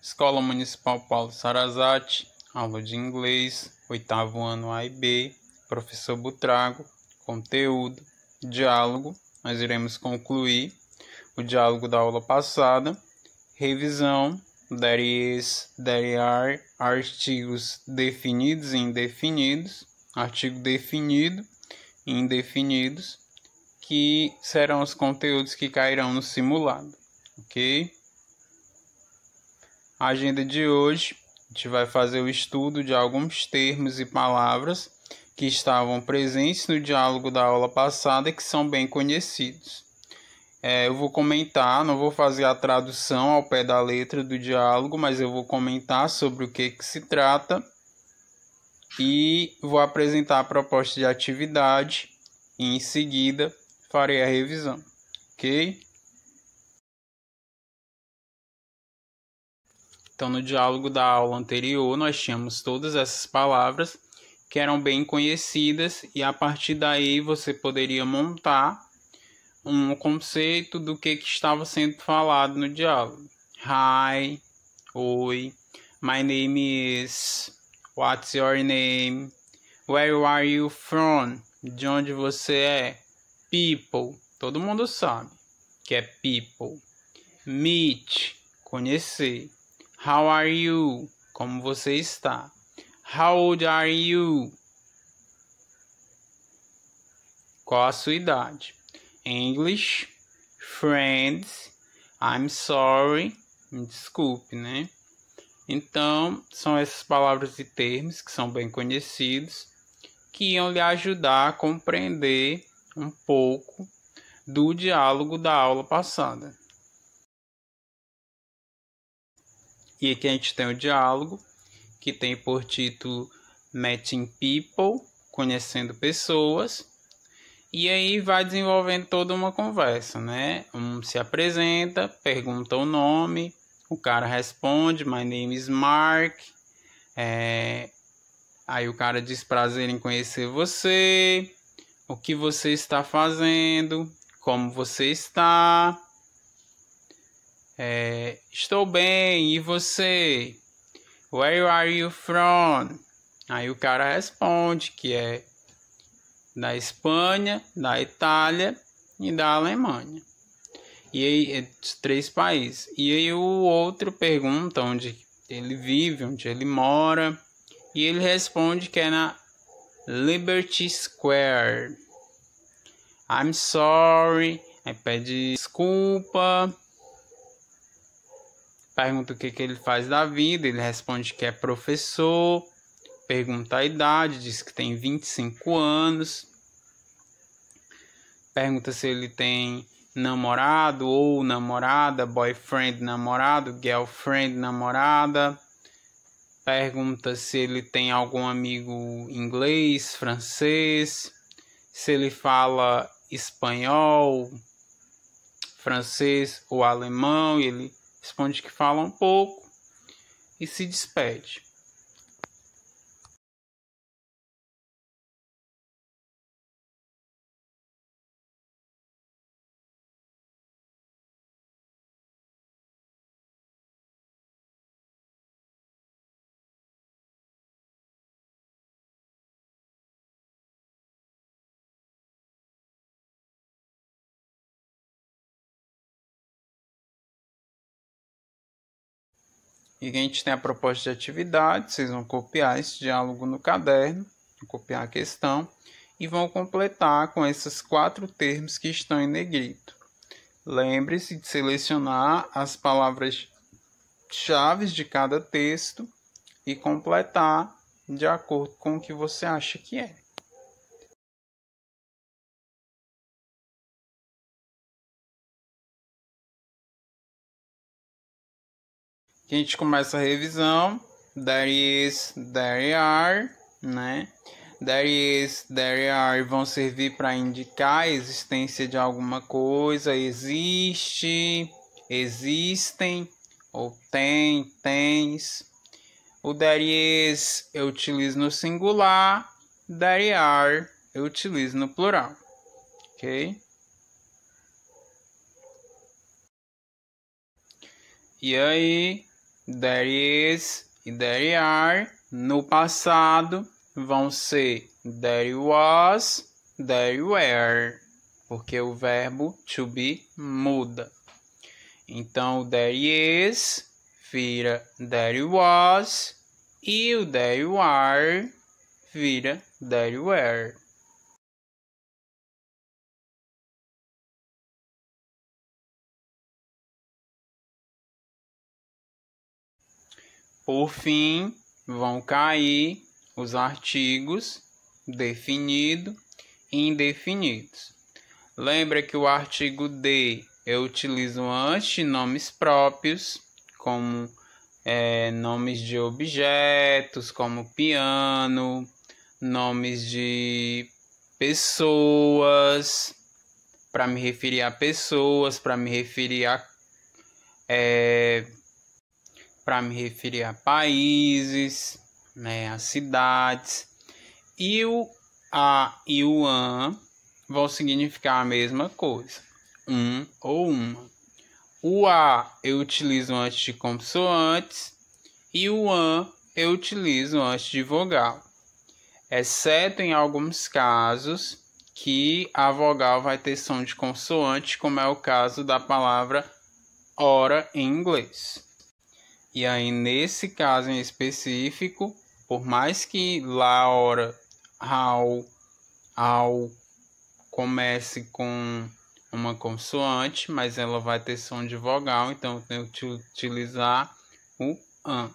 Escola Municipal Paulo Sarazate, aula de inglês, 8º ano A e B, professor Butrago, conteúdo, diálogo. Nós iremos concluir o diálogo da aula passada, revisão, there is, there are, artigos definidos e indefinidos, artigo definido e indefinidos, que serão os conteúdos que cairão no simulado, ok? A agenda de hoje, a gente vai fazer o estudo de alguns termos e palavras que estavam presentes no diálogo da aula passada e que são bem conhecidos. Eu vou comentar, não vou fazer a tradução ao pé da letra do diálogo, mas eu vou comentar sobre o que se trata e vou apresentar a proposta de atividade e em seguida farei a revisão, ok? Então, no diálogo da aula anterior, nós tínhamos todas essas palavras que eram bem conhecidas e a partir daí você poderia montar um conceito do que estava sendo falado no diálogo. Hi, oi, my name is, what's your name, where are you from, de onde você é, people, todo mundo sabe que é people, meet, conhecer. How are you? Como você está? How old are you? Qual a sua idade? English, friends, I'm sorry, me desculpe, né? Então, são essas palavras e termos que são bem conhecidos, que iam lhe ajudar a compreender um pouco do diálogo da aula passada. E aqui a gente tem o diálogo, que tem por título Meeting People, conhecendo pessoas. E aí vai desenvolvendo toda uma conversa, né? Um se apresenta, pergunta o nome, o cara responde, my name is Mark. Aí o cara diz prazer em conhecer você, o que você está fazendo, como você está. Estou bem, e você? Where are you from? Aí o cara responde que é da Espanha, da Itália e da Alemanha. E aí, 3 países. E aí o outro pergunta onde ele vive, onde ele mora. E ele responde que é na Liberty Square. I'm sorry. Aí pede desculpa. Pergunta o que ele faz da vida, ele responde que é professor, pergunta a idade, diz que tem 25 anos, pergunta se ele tem namorado ou namorada, boyfriend, namorado, girlfriend, namorada, pergunta se ele tem algum amigo inglês, francês, se ele fala espanhol, francês ou alemão, e ele responde que fala um pouco e se despede. E a gente tem a proposta de atividade, vocês vão copiar esse diálogo no caderno, copiar a questão e vão completar com esses 4 termos que estão em negrito. Lembre-se de selecionar as palavras-chave de cada texto e completar de acordo com o que você acha que é. A gente começa a revisão. There is, there are, né? There is, there are vão servir para indicar a existência de alguma coisa. Existe, existem, ou tem, tens. O there is eu utilizo no singular. There are eu utilizo no plural. Ok? E aí, there is e there are. No passado vão ser there was, there were, porque o verbo to be muda. Então, there is vira there was e o there are vira there were. Por fim, vão cair os artigos definido e indefinidos. Lembra que o artigo de eu utilizo antes de nomes próprios, como nomes de objetos, como piano, nomes de pessoas, para me referir a pessoas, para me referir a países, né, a cidades. E o a e o an vão significar a mesma coisa, um ou uma. O a eu utilizo antes de consoantes e o an eu utilizo antes de vogal, exceto em alguns casos que a vogal vai ter som de consoante, como é o caso da palavra hora em inglês. E aí, nesse caso em específico, por mais que lá, hora, ao comece com uma consoante, mas ela vai ter som de vogal, então eu tenho que utilizar o an.